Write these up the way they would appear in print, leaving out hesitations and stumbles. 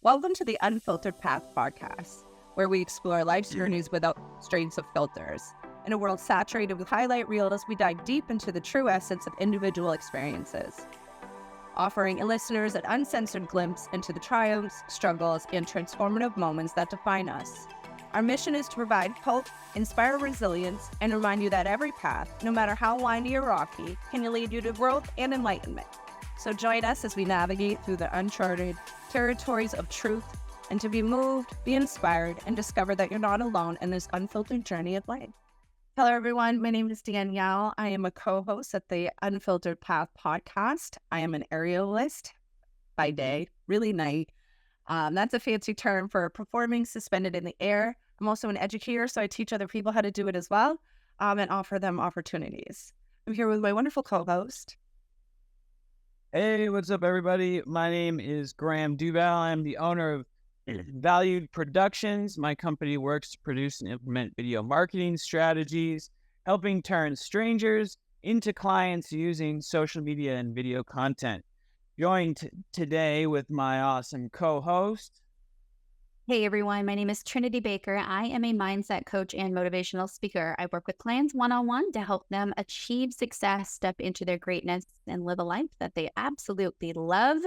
Welcome to the Unfiltered Path podcast, where we explore life's journeys without strings of filters. In a world saturated with highlight reels, we dive deep into the true essence of individual experiences, offering listeners an uncensored glimpse into the triumphs, struggles, and transformative moments that define us. Our mission is to provide hope, inspire resilience, and remind you that every path, no matter how windy or rocky, can lead you to growth and enlightenment. So join us as we navigate through the uncharted territories of truth, and to be moved, be inspired, and discover that you're not alone in this unfiltered journey of life. Hello, everyone. My name is Danielle. I am a co-host at the Unfiltered Path podcast. I am an aerialist by day, really night. That's a fancy term for performing suspended in the air. I'm also an educator, so I teach other people how to do it as well, and offer them opportunities. I'm here with my wonderful co-host. Hey, what's up, everybody? My name is Graham Duval. I'm the owner of Duval-Valüd Productions. My company works to produce and implement video marketing strategies, helping turn strangers into clients using social media and video content. Joined today with my awesome co-host. Hey everyone, my name is Trinity Baker. I am a mindset coach and motivational speaker. I work with clients one-on-one to help them achieve success, step into their greatness, and live a life that they absolutely love.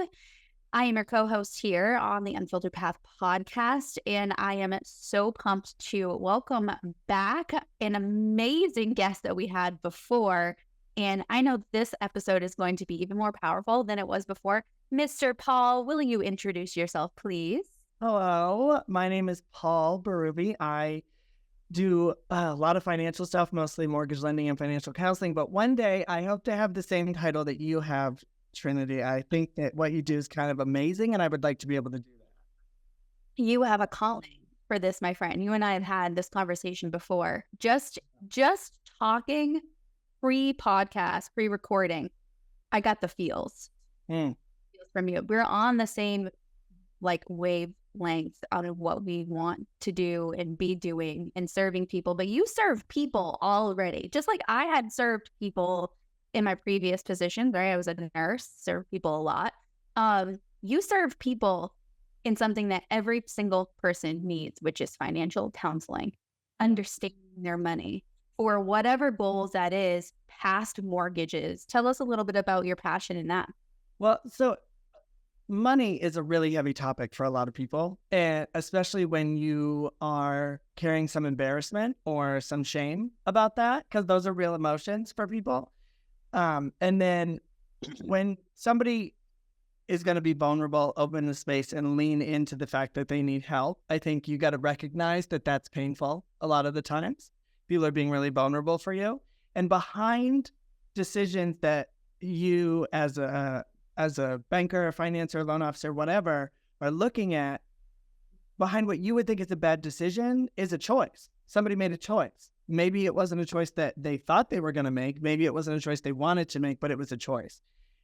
I am your co-host here on the Unfiltered Path podcast, and I am so pumped to welcome back an amazing guest that we had before. And I know this episode is going to be even more powerful than it was before. Mr. Paul, will you introduce yourself, please? Hello, my name is Paul Berube. I do a lot of financial stuff, mostly mortgage lending and financial counseling, but one day I hope to have the same title that you have, Trinity. I think that what you do is kind of amazing, and I would like to be able to do that. You have a calling for this, my friend. You and I have had this conversation before. Just talking pre-podcast, pre-recording, I got the feels from you. We're on the same wavelength out of what we want to do and be doing and serving people. But you serve people already, just like I had served people in my previous positions, right? I was a nurse, served people a lot. You serve people in something that every single person needs, which is financial counseling, understanding their money for whatever goals that is, past mortgages. Tell us a little bit about your passion in that. Well, so money is a really heavy topic for a lot of people, and especially when you are carrying some embarrassment or some shame about that, because those are real emotions for people. And then when somebody is going to be vulnerable, open the space and lean into the fact that they need help, I think you got to recognize that that's painful a lot of the times. People are being really vulnerable for you. And behind decisions that you as a banker, a financier, loan officer, whatever, are looking at, behind what you would think is a bad decision is a choice. Somebody made a choice. Maybe it wasn't a choice that they thought they were going to make. Maybe it wasn't a choice they wanted to make, but it was a choice.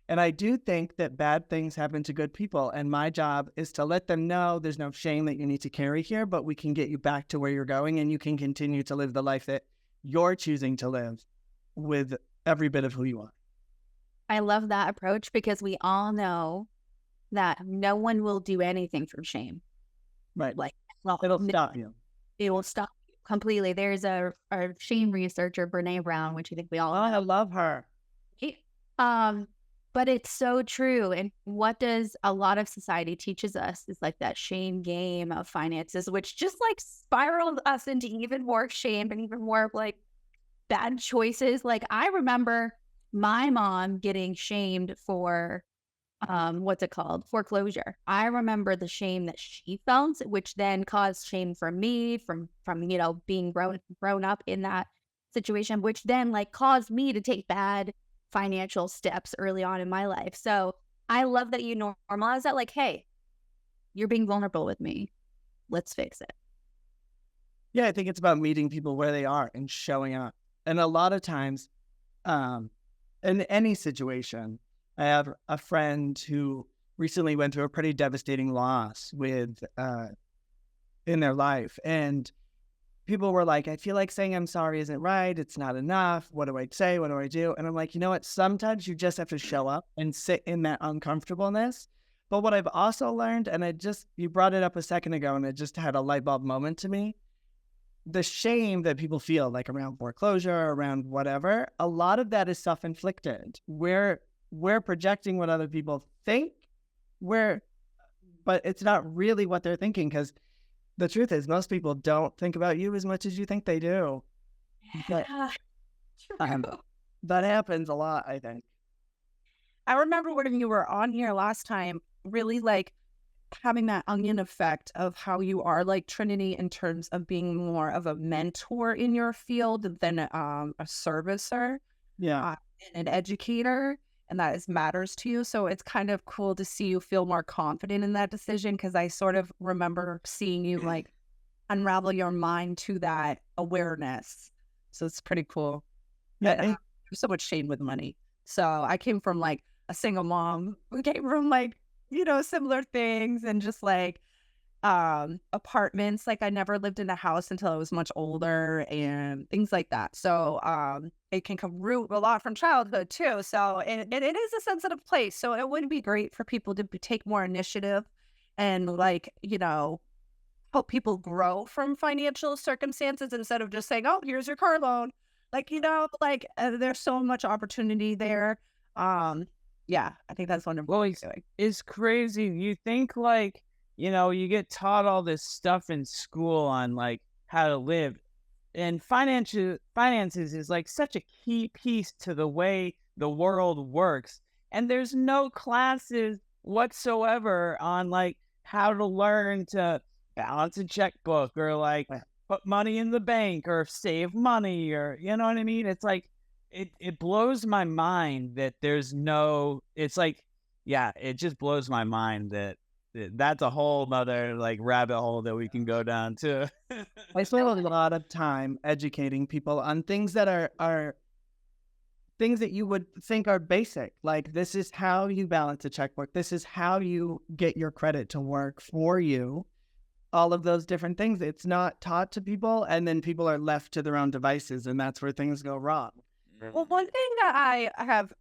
And I do think that bad things happen to good people. And my job is to let them know there's no shame that you need to carry here, but we can get you back to where you're going, and you can continue to live the life that you're choosing to live with every bit of who you are. I love that approach, because we all know that no one will do anything from shame. Right. It'll stop you. It will stop you completely. There's a shame researcher, Brene Brown, which I think we all know. I love her. But it's so true. And what does a lot of society teaches us is that shame game of finances, which just spiraled us into even more shame and even more bad choices. I remember my mom getting shamed for, foreclosure. I remember the shame that she felt, which then caused shame for me from being grown up in that situation, which then caused me to take bad financial steps early on in my life. So I love that you normalize that. Hey, you're being vulnerable with me. Let's fix it. Yeah, I think it's about meeting people where they are and showing up. And a lot of times, in any situation, I have a friend who recently went through a pretty devastating loss in their life. And people were like, I feel like saying I'm sorry isn't right. It's not enough. What do I say? What do I do? And I'm like, you know what? Sometimes you just have to show up and sit in that uncomfortableness But what I've also learned, and you brought it up a second ago, and it just had a light bulb moment to me. The shame that people feel, like around foreclosure, around whatever, a lot of that is self-inflicted. We're projecting what other people think, but it's not really what they're thinking, because the truth is most people don't think about you as much as you think they do. But, that happens a lot, I think. I remember when you were on here last time, really like having that onion effect of how you are like Trinity in terms of being more of a mentor in your field than a servicer, Yeah. and an educator, and that matters to you. So it's kind of cool to see you feel more confident in that decision, because I sort of remember seeing you like unravel your mind to that awareness. So it's pretty cool. Yeah. There's so much shame with money. So I came from like a single mom who came from like, similar things, and just like apartments. Like I never lived in a house until I was much older and things like that. So it can come root a lot from childhood too. So it is a sensitive place. So it would be great for people to take more initiative and like, help people grow from financial circumstances instead of just saying, oh, here's your car loan. Like, there's so much opportunity there. Yeah, I think that's wonderful. Well, it's crazy. You think like, you get taught all this stuff in school on like how to live, and finances is like such a key piece to the way the world works. And there's no classes whatsoever on like how to learn to balance a checkbook, or like put money in the bank, or save money, or you know what I mean? It's like it blows my mind that there's no, it's like, yeah, it just blows my mind that that's a whole nother like rabbit hole that we can go down to. I spend a lot of time educating people on things that are things that you would think are basic. Like, this is how you balance a checkbook. This is how you get your credit to work for you. All of those different things. It's not taught to people, and then people are left to their own devices, and that's where things go wrong. Well, one thing that I have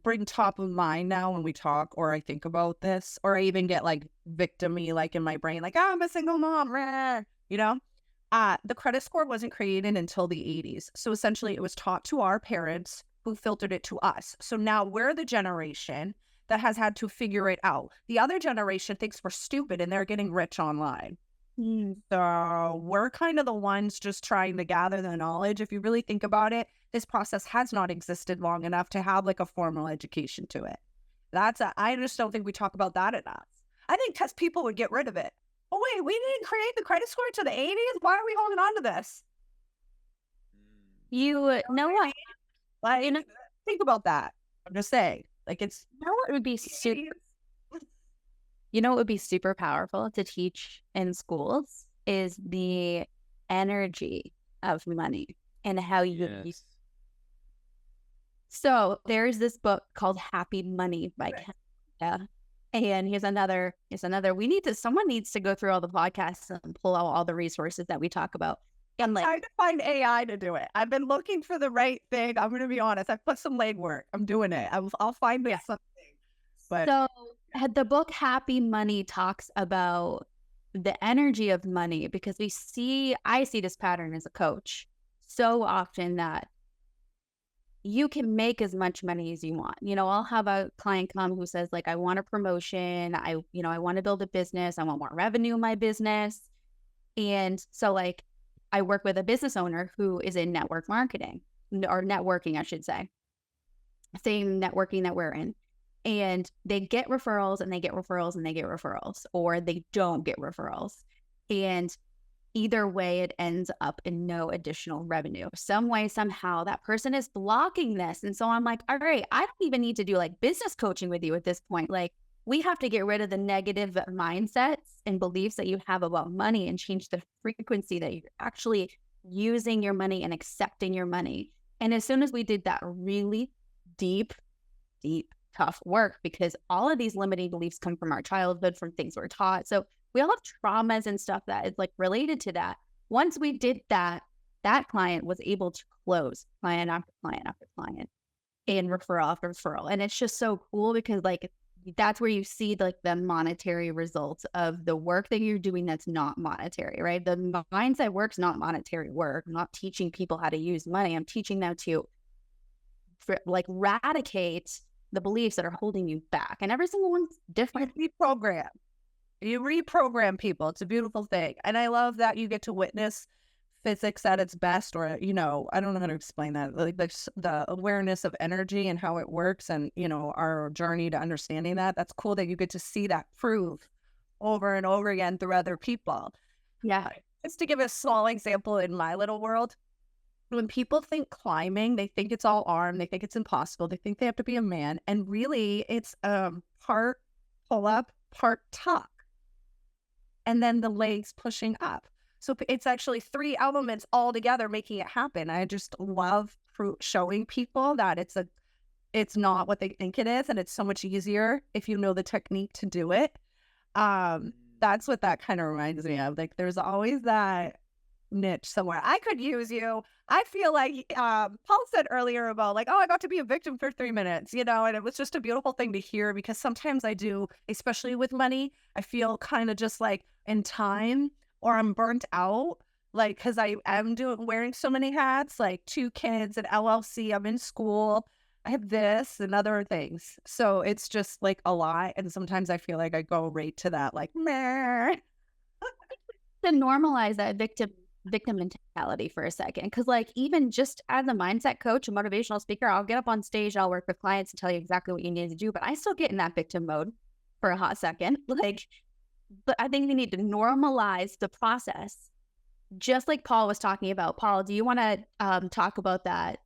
bring top of mind now when we talk, or I think about this, or I even get like victim-y like in my brain, like, oh, I'm a single mom, rah, the credit score wasn't created until the 80s. So essentially it was taught to our parents, who filtered it to us. So now we're the generation that has had to figure it out. The other generation thinks we're stupid and they're getting rich online. So we're kind of the ones just trying to gather the knowledge. If you really think about it, this process has not existed long enough to have like a formal education to it. I just don't think we talk about that enough. I think because people would get rid of it. Oh wait, we didn't create the credit score to the 80s? Why are we holding on to this? You know what? Like, think about that. I'm just saying. Like, it's It would be what would be super powerful to teach in schools is the energy of money and how you use. So there's this book called Happy Money by Ken. And here's another, someone needs to go through all the podcasts and pull out all the resources that we talk about. I'm trying to find AI to do it. I've been looking for the right thing. I'm going to be honest. I put some legwork. I'm doing it. I'll find something. But so the book Happy Money talks about the energy of money, because I see this pattern as a coach so often that you can make as much money as you want. I'll have a client come who says like, I want a promotion. I want to build a business. I want more revenue in my business. And so like, I work with a business owner who is in network marketing, or networking, I should say. Same networking that we're in. And they get referrals and they get referrals and they get referrals, or they don't get referrals. And either way, it ends up in no additional revenue. Some way, somehow, that person is blocking this. And so I'm like, all right, I don't even need to do like business coaching with you at this point. Like, we have to get rid of the negative mindsets and beliefs that you have about money and change the frequency that you're actually using your money and accepting your money. And as soon as we did that really deep, tough work, because all of these limiting beliefs come from our childhood, from things we're taught. So we all have traumas and stuff that is like related to that. Once we did that, that client was able to close client after client after client and referral after referral. And it's just so cool, because like that's where you see like the monetary results of the work that you're doing that's not monetary, right? The mindset work's not monetary work. I'm not teaching people how to use money. I'm teaching them to like eradicate the beliefs that are holding you back. And every single one's different. You reprogram people. It's a beautiful thing. And I love that you get to witness physics at its best, or, you know, I don't know how to explain that, like the awareness of energy and how it works, and, you know, our journey to understanding that. That's cool that you get to see that prove over and over again through other people. Yeah. Just to give a small example in my little world, when people think climbing, they think it's all arm, they think it's impossible, they think they have to be a man, and really it's part pull up, part tuck, and then the legs pushing up. So it's actually 3 elements all together making it happen. I just love showing people that it's not what they think it is, and it's so much easier if you know the technique to do it. That's what that kind of reminds me of. Like, there's always that niche somewhere. I could use you. I feel like Paul said earlier about like, oh, I got to be a victim for 3 minutes, you know, and it was just a beautiful thing to hear, because sometimes I do, especially with money, I feel kind of just like in time, or I'm burnt out, like, because I am wearing so many hats, like 2 kids, an LLC, I'm in school, I have this and other things. So it's just like a lot. And sometimes I feel like I go right to that, like, meh. To normalize that victim mentality for a second. Because like, even just as a mindset coach, a motivational speaker, I'll get up on stage, I'll work with clients and tell you exactly what you need to do, but I still get in that victim mode for a hot second. Like, but I think we need to normalize the process, just like Paul was talking about. Paul, do you want to talk about that?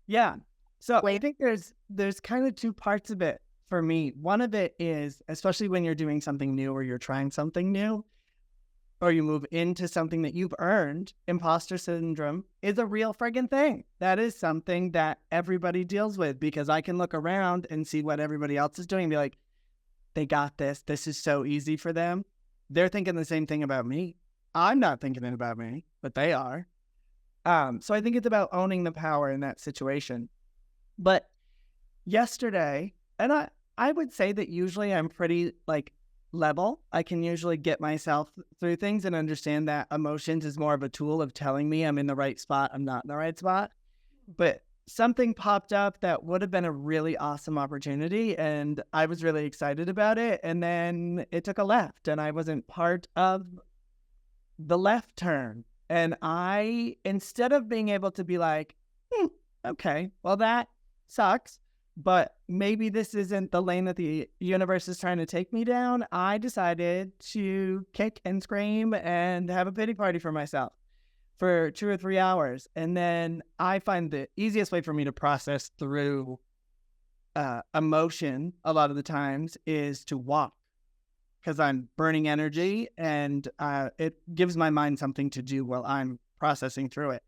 Yeah. So I think there's kind of 2 parts of it for me. One of it is, especially when you're doing something new or you're trying something new, or you move into something that you've earned, imposter syndrome is a real friggin' thing. That is something that everybody deals with, because I can look around and see what everybody else is doing and be like, they got this. This is so easy for them. They're thinking the same thing about me. I'm not thinking it about me, but they are. So I think it's about owning the power in that situation. But yesterday, and I would say that usually I'm pretty like level. I can usually get myself through things and understand that emotions is more of a tool of telling me I'm in the right spot, I'm not in the right spot. But something popped up that would have been a really awesome opportunity, and I was really excited about it. And then it took a left, and I wasn't part of the left turn. And I, instead of being able to be like, okay, well, that sucks, but maybe this isn't the lane that the universe is trying to take me down, I decided to kick and scream and have a pity party for myself for 2 or 3 hours. And then I find the easiest way for me to process through emotion a lot of the times is to walk, because I'm burning energy, and it gives my mind something to do while I'm processing through it.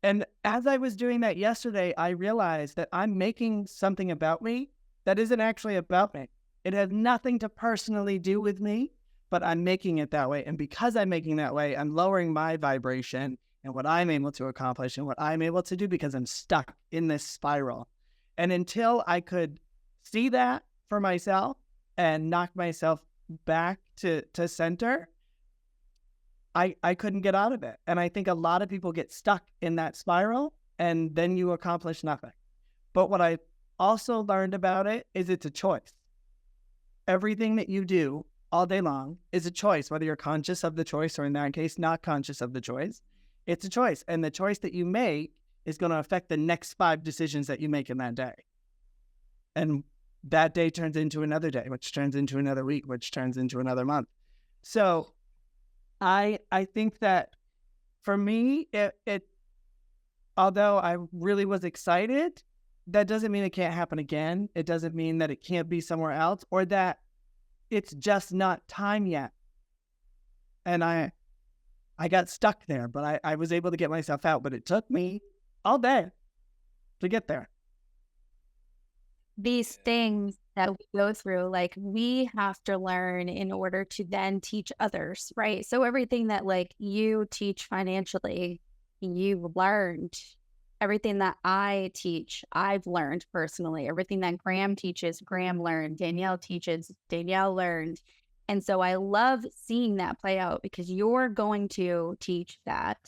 And as I was doing that yesterday, I realized that I'm making something about me that isn't actually about me. It has nothing to personally do with me, but I'm making it that way. And because I'm making that way, I'm lowering my vibration and what I'm able to accomplish and what I'm able to do, because I'm stuck in this spiral. And until I could see that for myself and knock myself back to center, I couldn't get out of it. And I think a lot of people get stuck in that spiral, and then you accomplish nothing. But what I also learned about it is it's a choice. Everything that you do all day long is a choice, whether you're conscious of the choice or, in that case, not conscious of the choice. It's a choice. And the choice that you make is going to affect the next 5 decisions that you make in that day. And that day turns into another day, which turns into another week, which turns into another month. So I think that for me, it although I really was excited, that doesn't mean it can't happen again. It doesn't mean that it can't be somewhere else, or that it's just not time yet. And I got stuck there, but I was able to get myself out. But it took me all day to get there. These things that we go through, like, we have to learn in order to then teach others, right? So everything that like you teach financially, you learned Everything that I teach, I've learned personally. Everything that Graham teaches, Graham learned. Danielle teaches, Danielle learned. And so I love seeing that play out because you're going to teach that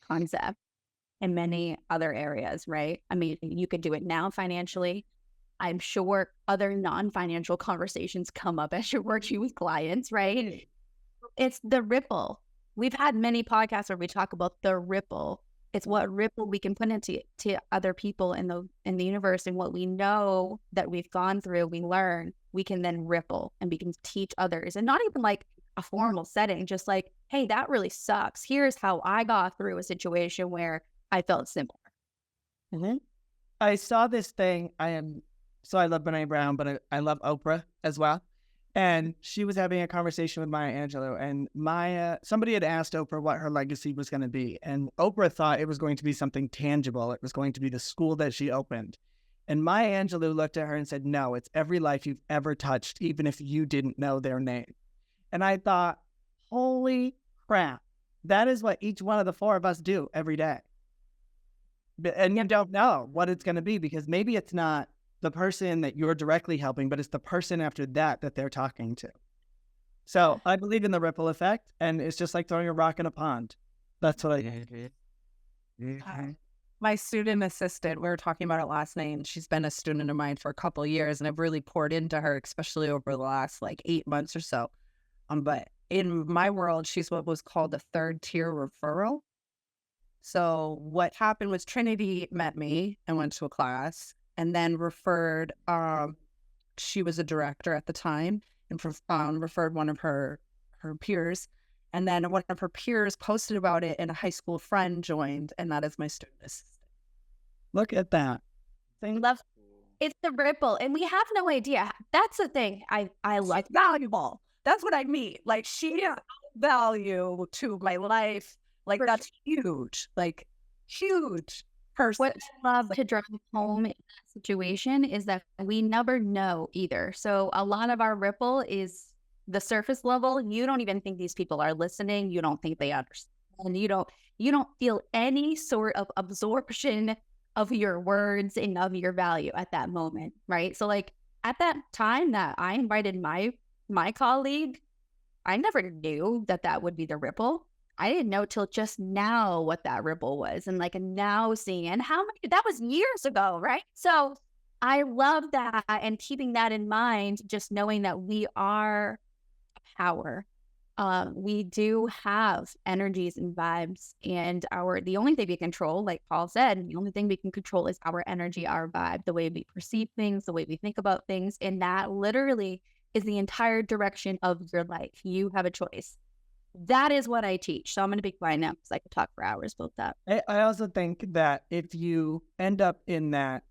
concept in many other areas, right? I mean, you could do it now financially. I'm sure other non-financial conversations come up as you're working with clients, right? It's the ripple. We've had many podcasts where we talk about the ripple. It's what ripple we can put into other people in the universe, and what we know that we've gone through, we learn, we can then ripple and we can teach others, and not even like a formal setting, just like, hey, that really sucks. Here's how I got through a situation where I felt similar. Mm-hmm. I saw this thing. I love Brene Brown, but I love Oprah as well. And she was having a conversation with Maya Angelou, and somebody had asked Oprah what her legacy was going to be. And Oprah thought it was going to be something tangible. It was going to be the school that she opened. And Maya Angelou looked at her and said, no, it's every life you've ever touched, even if you didn't know their name. And I thought, holy crap, that is what each one of the four of us do every day. And you don't know what it's going to be, because maybe it's not the person that you're directly helping, but it's the person after that they're talking to. So I believe in the ripple effect, and it's just like throwing a rock in a pond. That's what I do. My student assistant, we were talking about it last night, and she's been a student of mine for a couple of years, and I've really poured into her, especially over the last 8 months or so. But in my world, she's what was called a third tier referral. So what happened was Trinity met me and went to a class, and then referred, she was a director at the time, and referred one of her peers. And then one of her peers posted about it, and a high school friend joined, and that is my student assistant. Look at that. Love, it's the ripple, and we have no idea. That's the thing. I like She's valuable. That's what I mean. She has value to my life. That's huge. Huge. Person. What I love to drive home in that situation is that we never know either. So a lot of our ripple is the surface level. You don't even think these people are listening. You don't think they understand. You don't feel any sort of absorption of your words and of your value at that moment, right? So at that time that I invited my colleague, I never knew that would be the ripple. I didn't know till just now what that ripple was, and now seeing it. And how many, that was years ago, right? So I love that, and keeping that in mind, just knowing that we are power. We do have energies and vibes, and the only thing we control, like Paul said, the only thing we can control is our energy, our vibe, the way we perceive things, the way we think about things. And that literally is the entire direction of your life. You have a choice. That is what I teach. So I'm going to be quiet now because I could talk for hours about that. I also think that if you end up in that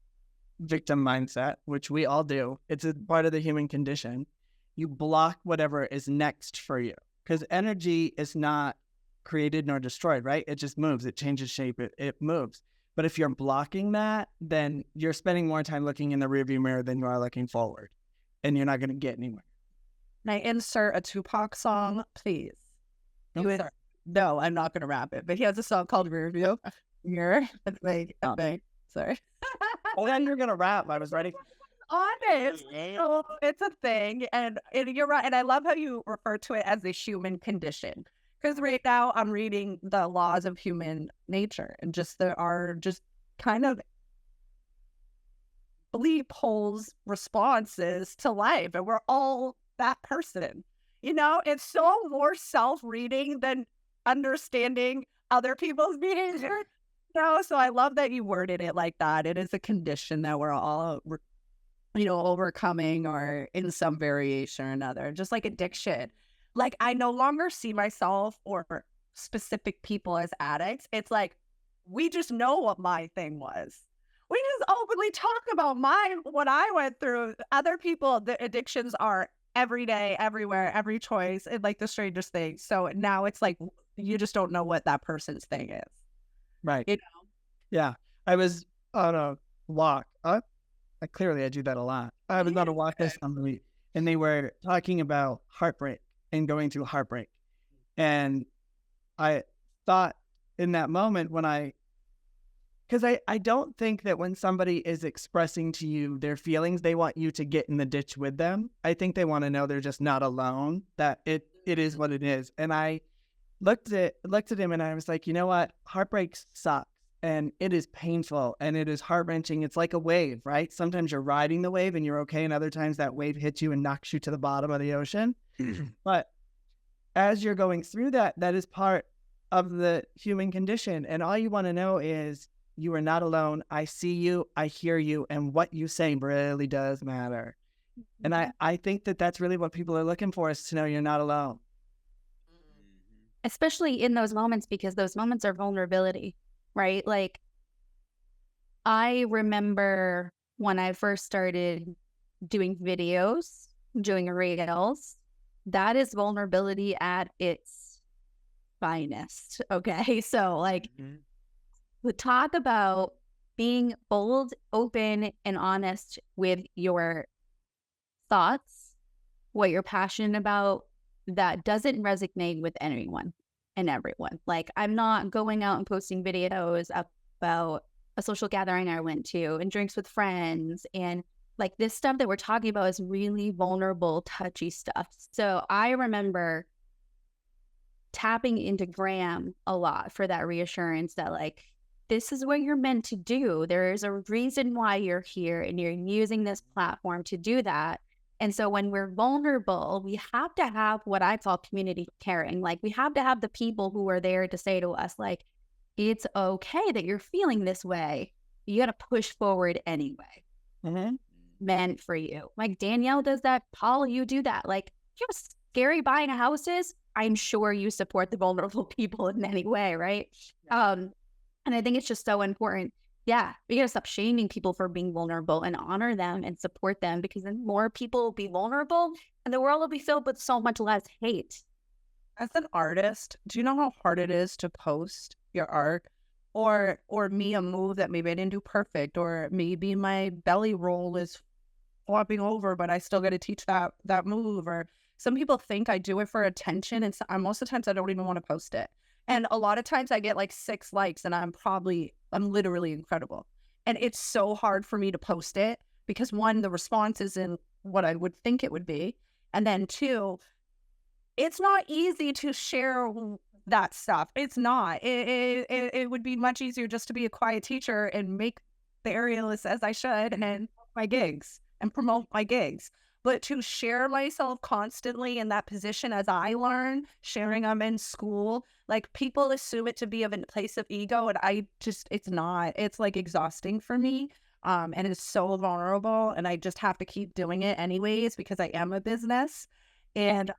victim mindset, which we all do, it's a part of the human condition, you block whatever is next for you. Because energy is not created nor destroyed, right? It just moves. It changes shape. It moves. But if you're blocking that, then you're spending more time looking in the rearview mirror than you are looking forward. And you're not going to get anywhere. Can I insert a Tupac song, please? No, I'm not going to rap it. But he has a song called Rearview Mirror. Sorry. Oh, then you're going to rap. I was ready. Honest. Oh, it's a thing. And you're right. And I love how you refer to it as the human condition. Because right now I'm reading the laws of human nature, and there are just kind of belief holes responses to life. And we're all that person. It's so more self-reading than understanding other people's behavior. So I love that you worded it like that. It is a condition that we're all, overcoming, or in some variation or another, just like addiction. I no longer see myself or specific people as addicts. It's we just know what my thing was. We just openly talk about what I went through. Other people, the addictions are every day, everywhere, every choice, and the strangest thing. So now it's you just don't know what that person's thing is. Right. Yeah. I was on a walk. I do that a lot. I was on a walk this summer, and they were talking about heartbreak and going through heartbreak. And I thought in that moment when I Because I don't think that when somebody is expressing to you their feelings, they want you to get in the ditch with them. I think they want to know they're just not alone, that it is what it is. And I looked at him and I was like, you know what? Heartbreak sucks and it is painful and it is heart-wrenching. It's like a wave, right? Sometimes you're riding the wave and you're okay. And other times that wave hits you and knocks you to the bottom of the ocean. But as you're going through that, that is part of the human condition. And all you want to know is you are not alone. I see you, I hear you, and what you say really does matter. And I think that that's really what people are looking for, is to know you're not alone. Especially in those moments, because those moments are vulnerability, right? Like, I remember when I first started doing videos, doing reels, that is vulnerability at its finest. Okay. So like, we talk about being bold, open, and honest with your thoughts, what you're passionate about, that doesn't resonate with anyone and everyone. Like, I'm not going out and posting videos about a social gathering I went to and drinks with friends. And like, this stuff that we're talking about is really vulnerable, touchy stuff. So I remember tapping into Graham a lot for that reassurance that like, this is what you're meant to do. There's a reason why you're here and you're using this platform to do that. And so when we're vulnerable, we have to have what I call community caring. Like, we have to have the people who are there to say to us, like, it's okay that you're feeling this way. You got to push forward anyway. Meant for you. Like, Danielle does that. Paul, you do that. Like, you know, scary buying houses. I'm sure you support the vulnerable people in any way, right? And I think it's just so important. Yeah, we got to stop shaming people for being vulnerable and honor them and support them, because then more people will be vulnerable and the world will be filled with so much less hate. As an artist, do you know how hard it is to post your art, or me a move that maybe I didn't do perfect, or maybe my belly roll is flopping over, but I still got to teach that move? Or some people think I do it for attention, and most of the times I don't even want to post it. And a lot of times I get like 6 likes and I'm literally incredible. And it's so hard for me to post it because, one, the response isn't what I would think it would be. And then 2, it's not easy to share that stuff. It's not. It would be much easier just to be a quiet teacher and make the aerialists as I should and then my gigs and promote my gigs. But to share myself constantly in that position as I learn, sharing I'm in school, like, people assume it to be of a place of ego, and it's not. It's like exhausting for me. And it's so vulnerable, and I just have to keep doing it anyways because I am a business. And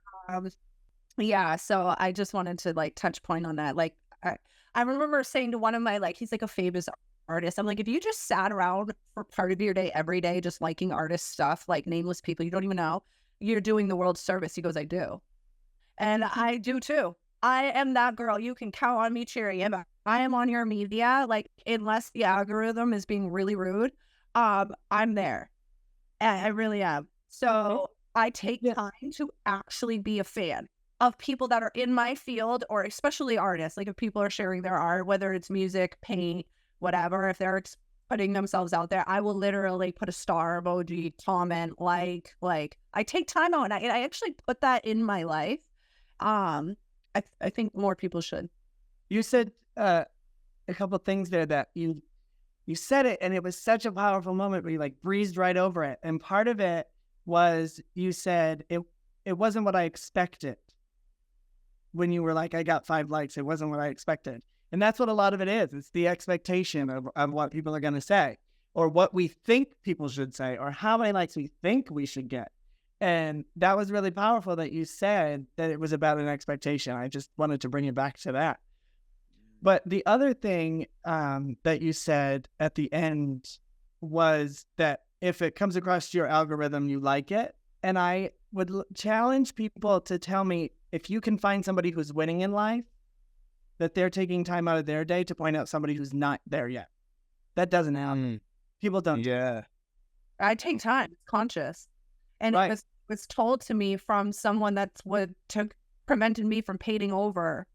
yeah, so I just wanted to like touch point on that. Like, I remember saying to one of my, like, he's like a famous artist. I'm like, if you just sat around for part of your day every day just liking artist stuff, like nameless people you don't even know, you're doing the world service. He goes, I do. And I do too. I am that girl. You can count on me cheering. If I am on your media, like, unless the algorithm is being really rude, I'm there. And I really am. So I take time to actually be a fan of people that are in my field, or especially artists. Like, if people are sharing their art, whether it's music, paint, whatever, if they're putting themselves out there, I will literally put a star emoji, comment, like I take time out, and I actually put that in my life. I think more people should. You said a couple of things there that you said it, and it was such a powerful moment where you like breezed right over it. And part of it was, you said it wasn't what I expected. When you were like, I got 5 likes, it wasn't what I expected. And that's what a lot of it is. It's the expectation of what people are going to say, or what we think people should say, or how many likes we think we should get. And that was really powerful that you said that it was about an expectation. I just wanted to bring it back to that. But the other thing that you said at the end was that if it comes across your algorithm, you like it. And I would challenge people to tell me, if you can find somebody who's winning in life, that they're taking time out of their day to point out somebody who's not there yet. That doesn't happen. People don't. Yeah. I take time. It's conscious. And Right. it was told to me from someone that's what prevented me from painting over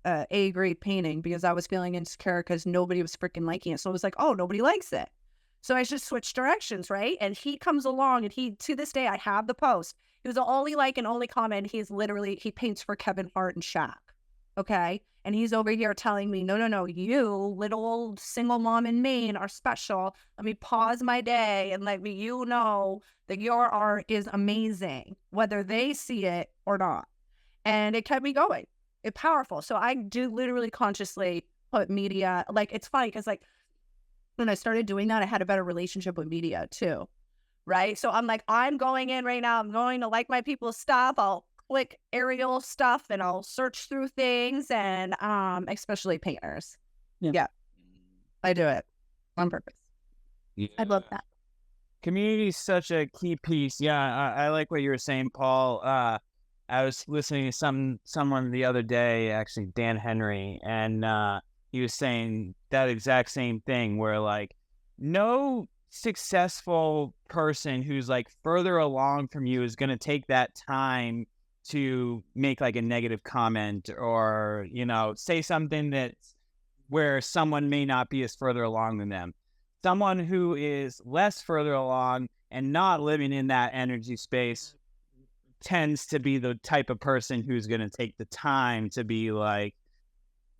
A grade painting because I was feeling insecure because nobody was freaking liking it. So I was like, oh, nobody likes it. So I just switched directions, right? And he comes along, and he, to this day, I have the post. He was the only like and only comment. He paints for Kevin Hart and Shaq. Okay. And he's over here telling me, no, you little old single mom in Maine are special. Let me pause my day and let you know that your art is amazing, whether they see it or not. And it kept me going. It's powerful. So I do literally consciously put media, like, it's funny because like when I started doing that, I had a better relationship with media too. Right. So I'm like, I'm going in right now. I'm going to like my people's stuff. I'll click aerial stuff and I'll search through things, and especially painters. Yeah. I do it on purpose. Yeah. I love that. Community is such a key piece. Yeah, I like what you were saying, Paul. I was listening to someone the other day, actually Dan Henry, and he was saying that exact same thing where like no successful person who's like further along from you is going to take that time to make like a negative comment or, you know, say something that's where someone may not be as further along than them. Someone who is less further along and not living in that energy space tends to be the type of person who's going to take the time to be like,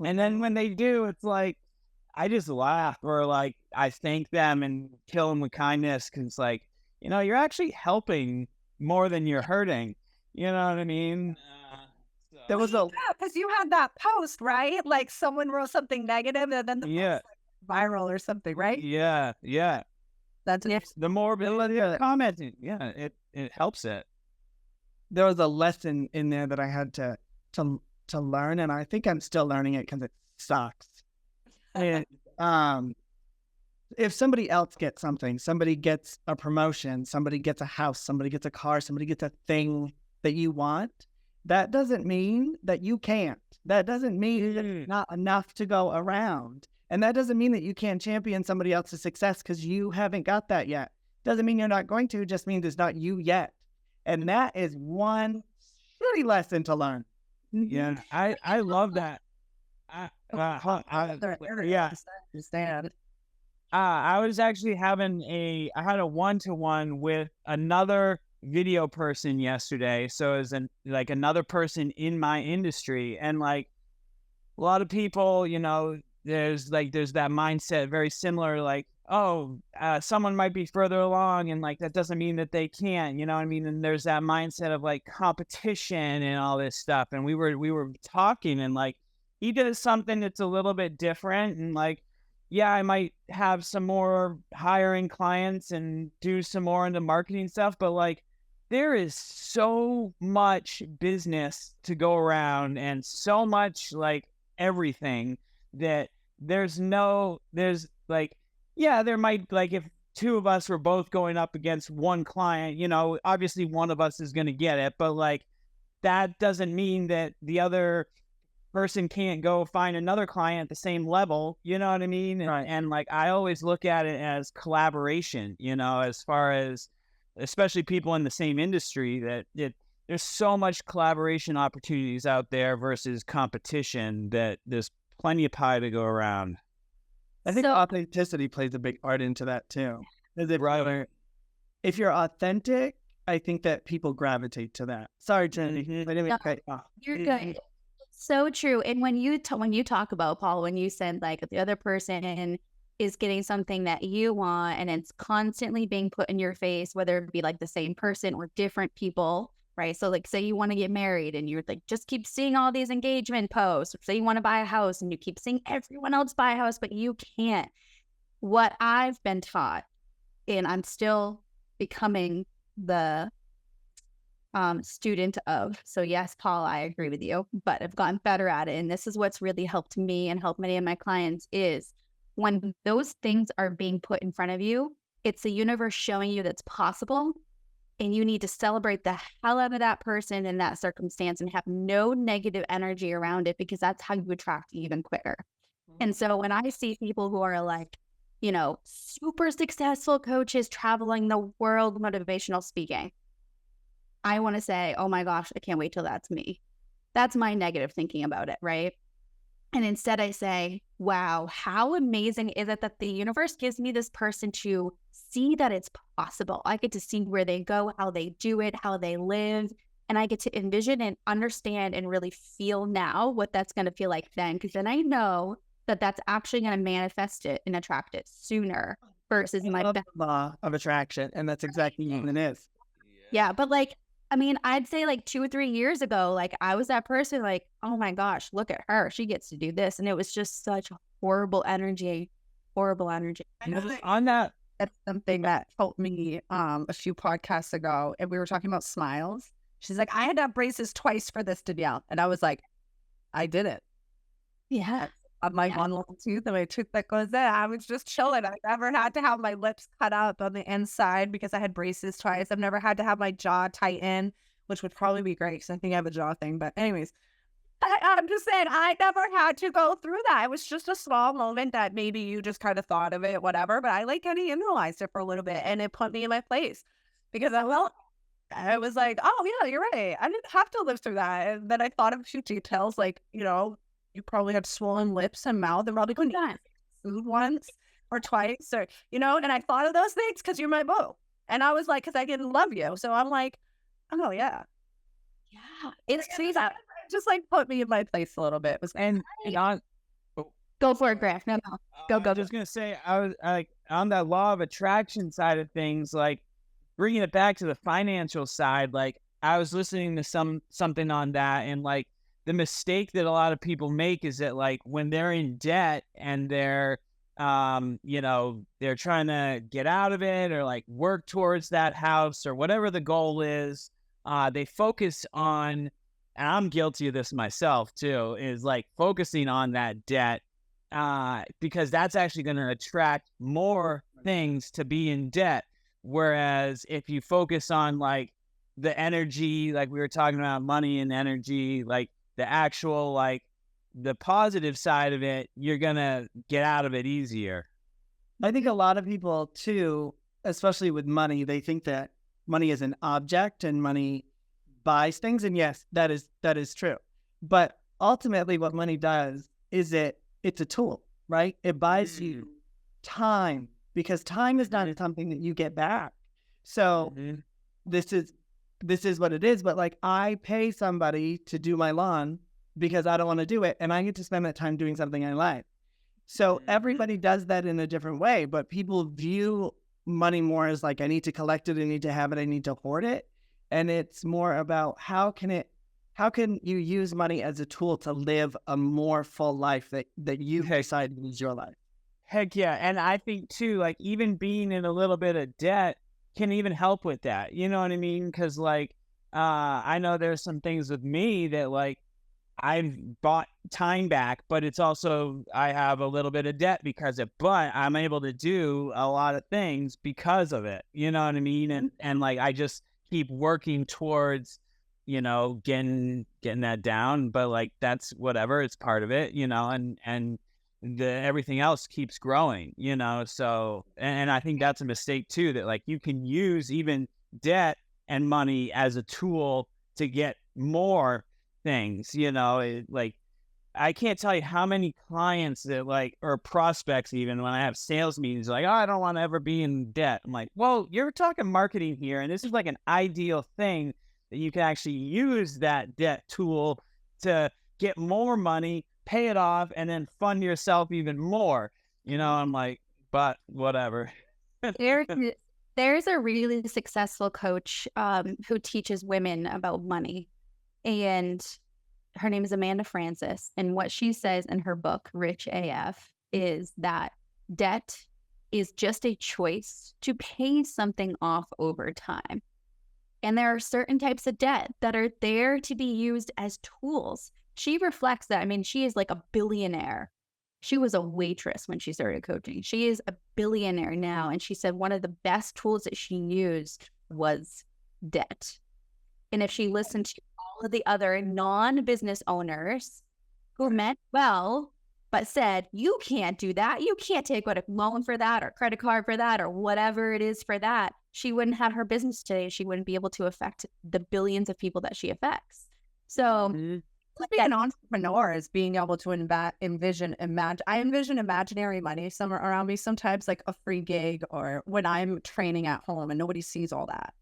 and then when they do, it's like, I just laugh or like, I thank them and kill them with kindness. Cause like, you know, you're actually helping more than you're hurting. You know what I mean? There was a because you had that post, right? Like someone wrote something negative and then the post like viral or something, right? Yeah. That's it. The more commenting, it helps it. there was a lesson in there that I had to learn, and I think I'm still learning it because it sucks. And if somebody else gets something, somebody gets a promotion, somebody gets a house, somebody gets a car, somebody gets a thing that you want, that doesn't mean that you can't. That doesn't mean it's not enough to go around. And that doesn't mean that you can't champion somebody else's success because you haven't got that yet. Doesn't mean you're not going to, just means it's not you yet. And that is one shitty lesson to learn. Yeah, I love that. I was actually I had a one-to-one with another video person yesterday. So as another person in my industry, and like a lot of people, you know, there's that mindset very similar, like, oh, someone might be further along and like, that doesn't mean that they can't, you know what I mean? And there's that mindset of like competition and all this stuff. And we were talking, and like, he did something that's a little bit different, and like, yeah, I might have some more hiring clients and do some more into marketing stuff, but like, there is so much business to go around and so much like everything that there's like, yeah, there might, like, if two of us were both going up against one client, you know, obviously one of us is going to get it, but like, that doesn't mean that the other person can't go find another client at the same level, you know what I mean? Right. And like, I always look at it as collaboration, you know, as far as, especially people in the same industry, that there's so much collaboration opportunities out there versus competition, that there's plenty of pie to go around. I think authenticity plays a big part into that too. Right. If you're authentic, I think that people gravitate to that. Sorry, Trinity. You're good. So true. And when you talk about, Paul, when you said like the other person is getting something that you want and it's constantly being put in your face, whether it be like the same person or different people, right? So like, say you want to get married and you're like, just keep seeing all these engagement posts. Say you want to buy a house and you keep seeing everyone else buy a house, but you can't. What I've been taught, and I'm still becoming the student of, so yes, Paul, I agree with you, but I've gotten better at it. And this is what's really helped me and helped many of my clients, is when those things are being put in front of you, it's the universe showing you that's possible. And you need to celebrate the hell out of that person in that circumstance and have no negative energy around it, because that's how you attract even quicker. And so when I see people who are like, you know, super successful coaches traveling the world, motivational speaking, I want to say, oh my gosh, I can't wait till that's me. That's my negative thinking about it, right? And instead I say, wow, how amazing is it that the universe gives me this person to see that it's possible. I get to see where they go, how they do it, how they live. And I get to envision and understand and really feel now what that's going to feel like then. Because then I know that that's actually going to manifest it and attract it sooner versus my law of attraction. And that's exactly what it is. Yeah. But like, I mean, I'd say like 2 or 3 years ago, like I was that person like, oh my gosh, look at her. She gets to do this. And it was just such horrible energy. On that, that's something that helped me a few podcasts ago. And we were talking about smiles. She's like, I had to have braces twice for this, Danielle. And I was like, I did it. Yeah. On my one little tooth and my tooth that goes in. I was just chilling. I never had to have my lips cut up on the inside because I had braces twice. I've never had to have my jaw tighten, which would probably be great because I think I have a jaw thing. But anyways, I'm just saying I never had to go through that. It was just a small moment that maybe you just kind of thought of it, whatever. But I like kind of analyzed it for a little bit and it put me in my place because I was like, oh yeah, you're right. I didn't have to live through that. And then I thought of a few details like, you probably had swollen lips and mouth and probably couldn't eat food once or twice or, and I thought of those things because you're my boo. And I was like, because I didn't love you. So I'm like, oh yeah. Yeah. It's that just like put me in my place a little bit. Go for it, Graf. No. Go. I was just going to say, I was like on that law of attraction side of things, like bringing it back to the financial side, like I was listening to something on that and like, the mistake that a lot of people make is that like when they're in debt and they're, they're trying to get out of it or like work towards that house or whatever the goal is, they focus on, and I'm guilty of this myself too, is like focusing on that debt because that's actually going to attract more things to be in debt. Whereas if you focus on like the energy, like we were talking about money and energy, like the actual, like the positive side of it, you're going to get out of it easier. I think a lot of people too, especially with money, they think that money is an object and money buys things. And yes, that is true. But ultimately what money does is it's a tool, right? It buys you time because time is not something that you get back. So this is what it is. But like I pay somebody to do my lawn because I don't want to do it. And I get to spend that time doing something I like. So everybody does that in a different way. But people view money more as like, I need to collect it. I need to have it. I need to hoard it. And it's more about how can you use money as a tool to live a more full life that you decide is your life. Heck yeah. And I think too, like even being in a little bit of debt can even help with that. You know what I mean? Because like, I know there's some things with me that like I've bought time back, but it's also, I have a little bit of debt because of, but I'm able to do a lot of things because of it. You know what I mean? And like, I just keep working towards, getting that down, but like, that's whatever, it's part of it, and everything else keeps growing, so, and I think that's a mistake too, that like you can use even debt and money as a tool to get more things, like I can't tell you how many clients that like, or prospects even when I have sales meetings, like, oh, I don't want to ever be in debt. I'm like, well, you're talking marketing here. And this is like an ideal thing that you can actually use that debt tool to get more money, pay it off, and then fund yourself even more. I'm like, but whatever. There's a really successful coach who teaches women about money. And her name is Amanda Francis. And what she says in her book, Rich AF, is that debt is just a choice to pay something off over time. And there are certain types of debt that are there to be used as tools. She reflects that. I mean, she is like a billionaire. She was a waitress when she started coaching. She is a billionaire now. And she said one of the best tools that she used was debt. And if she listened to all of the other non-business owners who meant well, but said, you can't do that. You can't take a loan for that or credit card for that or whatever it is for that. She wouldn't have her business today. She wouldn't be able to affect the billions of people that she affects. So Being an entrepreneur is being able to envision imaginary money somewhere around me. Sometimes like a free gig, or when I'm training at home and nobody sees all that,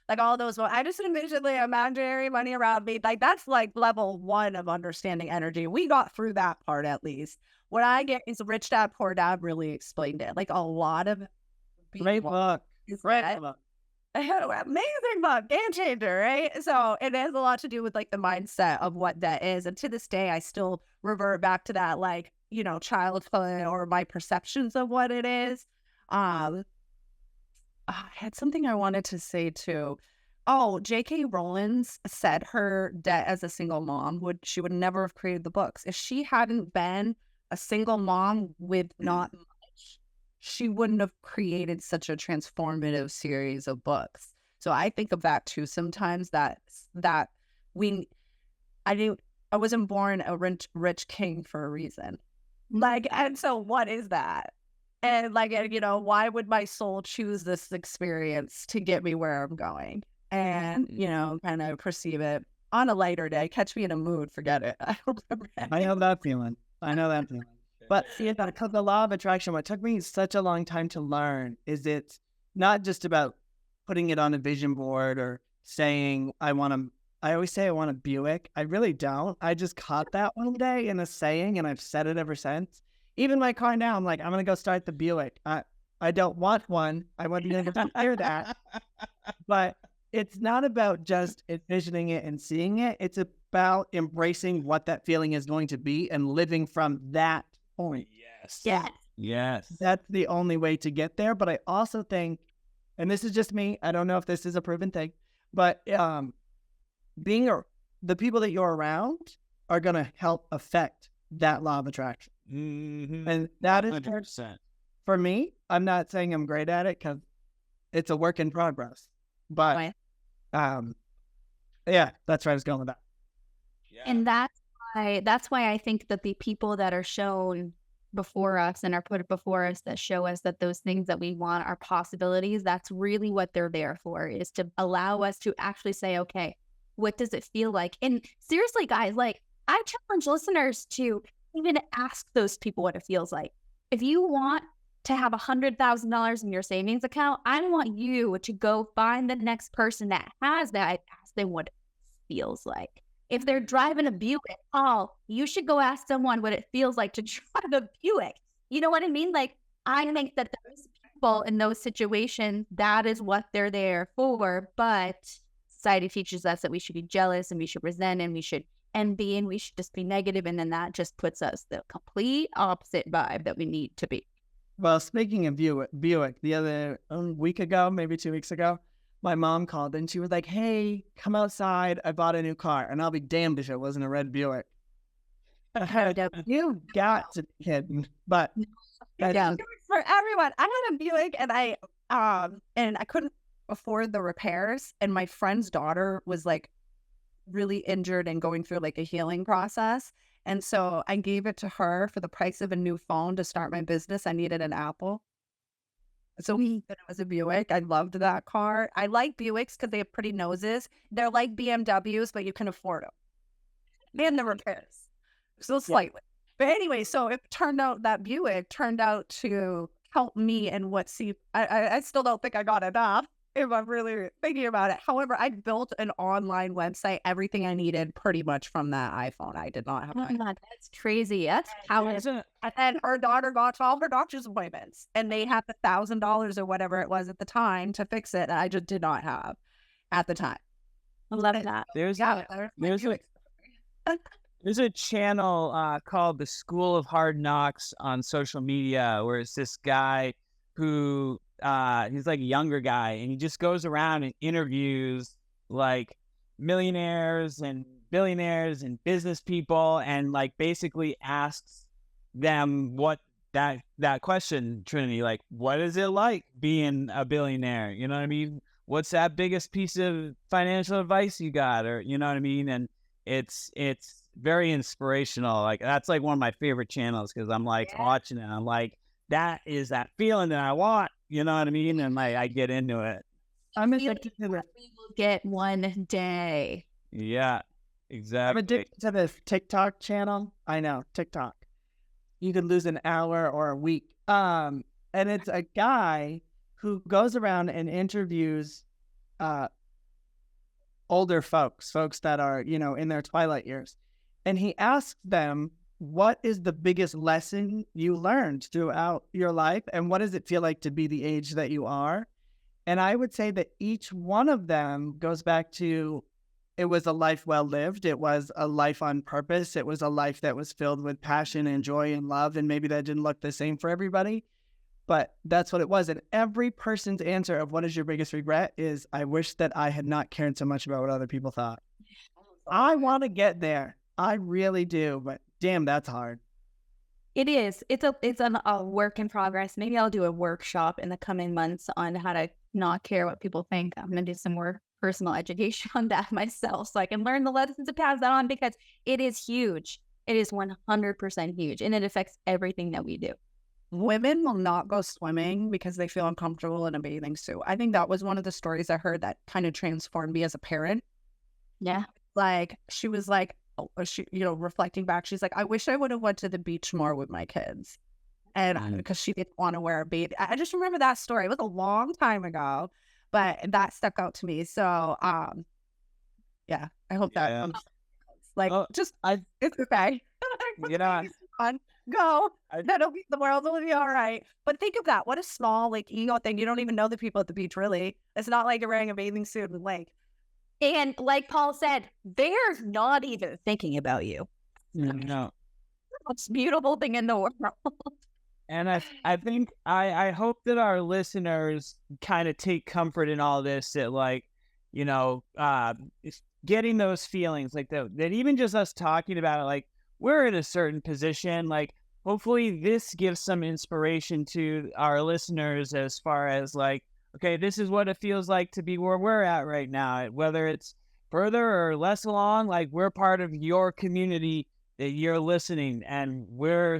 like all those. I just envision the imaginary money around me. Like that's like level 1 of understanding energy. We got through that part at least. What I get is Rich Dad Poor Dad really explained it. Like a lot of Great book. Great book. Amazing book, game changer, right? So it has a lot to do with like the mindset of what that is. And to this day, I still revert back to that, like, childhood or my perceptions of what it is. I had something I wanted to say too. Oh, J.K. Rowling said her debt as a single mom she would never have created the books. If she hadn't been a single mom with not much, she wouldn't have created such a transformative series of books. So I think of that too sometimes, that I wasn't born a rich king for a reason. Like, and so what is that? And like, why would my soul choose this experience to get me where I'm going? And, kind of perceive it on a lighter day. Catch me in a mood, forget it. I know that feeling. But see, the law of attraction, what took me such a long time to learn is it's not just about putting it on a vision board or saying, I always say I want a Buick. I really don't. I just caught that one day in a saying, and I've said it ever since. Even my car now, I'm like, I'm going to go start the Buick. I don't want one. I want you to hear that. But it's not about just envisioning it and seeing it. It's about embracing what that feeling is going to be and living from that point. Yes. That's the only way to get there. But I also think, and this is just me, I don't know if this is a proven thing, but the people that you're around are going to help affect that law of attraction. Mm-hmm. And that is 100%. For me. I'm not saying I'm great at it because it's a work in progress. But that's where I was going with that. Yeah. And that's why I think that the people that are shown before us and are put before us that show us that those things that we want are possibilities, that's really what they're there for, is to allow us to actually say, okay, what does it feel like? And seriously, guys, like, I challenge listeners to even ask those people what it feels like. If you want to have $100,000 in your savings account, I want you to go find the next person that has that, ask them what it feels like. If they're driving a Buick, you should go ask someone what it feels like to drive a Buick. You know what I mean? Like, I think that those people in those situations, that is what they're there for. But society teaches us that we should be jealous and we should resent and we should envy and we should just be negative. And then that just puts us the complete opposite vibe that we need to be. Well, speaking of Buick, the other week ago, maybe 2 weeks ago, my mom called and she was like, hey, come outside. I bought a new car. And I'll be damned if it wasn't a red Buick. You got to be kidding. But for everyone, I had a Buick and I couldn't afford the repairs. And my friend's daughter was like really injured and going through like a healing process. And so I gave it to her for the price of a new phone to start my business. I needed an Apple. So it was a Buick. I loved that car. I like Buicks because they have pretty noses. They're like BMWs, but you can afford them. And the repairs. So slightly. But anyway, so it turned out that Buick turned out to help me in I still don't think I got enough if I'm really thinking about it. However, I built an online website, everything I needed pretty much from that iPhone. I did not have that's crazy. That's how it is. And then her daughter got to all her doctor's appointments and they had $1,000 or whatever it was at the time to fix it. And I just did not have at the time. I love that. There's a channel called The School of Hard Knocks on social media where it's this guy who he's like a younger guy and he just goes around and interviews like millionaires and billionaires and business people and like basically asks them what that question, Trinity, like, what is it like being a billionaire? You know what I mean? What's that biggest piece of financial advice you got? Or, you know what I mean? And it's very inspirational. Like, that's like one of my favorite channels because I'm like watching it. I'm like, that is that feeling that I want. You know what I mean? And I get into it. I'm expecting we will get one day. Yeah. Exactly. I'm addicted to this TikTok channel. I know, TikTok. You could lose an hour or a week. And it's a guy who goes around and interviews older folks that are, in their twilight years. And he asks them, what is the biggest lesson you learned throughout your life? And what does it feel like to be the age that you are? And I would say that each one of them goes back to, it was a life well lived. It was a life on purpose. It was a life that was filled with passion and joy and love. And maybe that didn't look the same for everybody, but that's what it was. And every person's answer of what is your biggest regret is, I wish that I had not cared so much about what other people thought. I want to get there. I really do. But damn, that's hard. It is. It's a work in progress. Maybe I'll do a workshop in the coming months on how to not care what people think. I'm going to do some more personal education on that myself so I can learn the lessons and pass that on, because it is huge. It is 100% huge, and it affects everything that we do. Women will not go swimming because they feel uncomfortable in a bathing suit. I think that was one of the stories I heard that kind of transformed me as a parent. Yeah. Like, she was like, reflecting back, she's like, I wish I would have went to the beach more with my kids. And because she didn't want to wear a bathing. I just remember that story. It was a long time ago, but that stuck out to me. So, yeah, I hope that it's okay. Go. The world will be all right. But think of that. What a small, ego thing. You don't even know the people at the beach, really. It's not like you're wearing a bathing suit and And like Paul said, they're not even thinking about you. No. Most beautiful thing in the world. And I think I hope that our listeners kind of take comfort in all this, that getting those feelings that even just us talking about it, we're in a certain position, hopefully this gives some inspiration to our listeners as far as okay, this is what it feels like to be where we're at right now, whether it's further or less along, we're part of your community that you're listening, and we're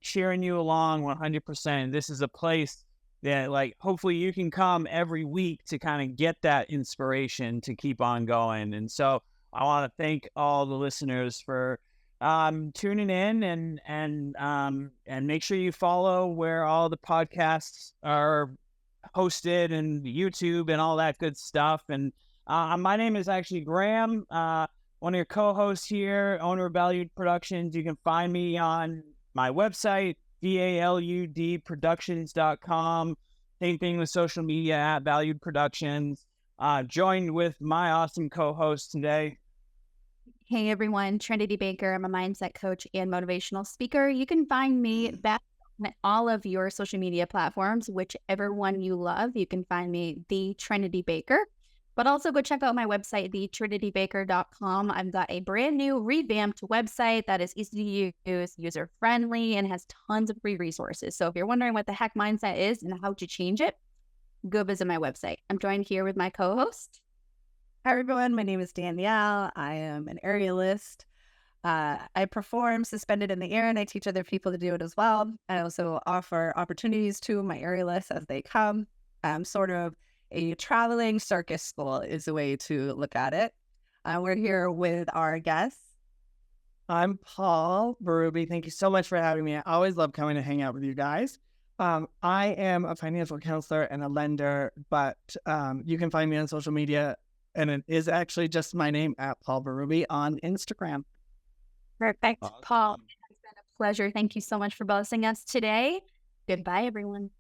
cheering you along 100%. This is a place that hopefully you can come every week to kind of get that inspiration to keep on going. And so I want to thank all the listeners for tuning in, and make sure you follow where all the podcasts are hosted, and YouTube and all that good stuff. And my name is actually Graham, one of your co-hosts here, owner of Valüd Productions. You can find me on my website, DALUDproductions.com. Same thing with social media at Valüd Productions. Joined with my awesome co-host today. Hey everyone, Trinity Baker. I'm a mindset coach and motivational speaker. You can find me back on all of your social media platforms, whichever one you love. You can find me, The Trinity Baker. But also go check out my website, thetrinitybaker.com. I've got a brand new revamped website that is easy to use, user-friendly, and has tons of free resources. So if you're wondering what the heck mindset is and how to change it, go visit my website. I'm joined here with my co-host. Hi everyone, my name is Danielle. I am an aerialist. I perform suspended in the air, and I teach other people to do it as well. I also offer opportunities to my aerialists as they come. Sort of a traveling circus school is the way to look at it. We're here with our guests. I'm Paul Berube. Thank you so much for having me. I always love coming to hang out with you guys. I am a financial counselor and a lender, but you can find me on social media, and it is actually just my name, at Paul Berube, on Instagram. Perfect. Paul, it's been a pleasure. Thank you so much for blessing us today. Goodbye, everyone.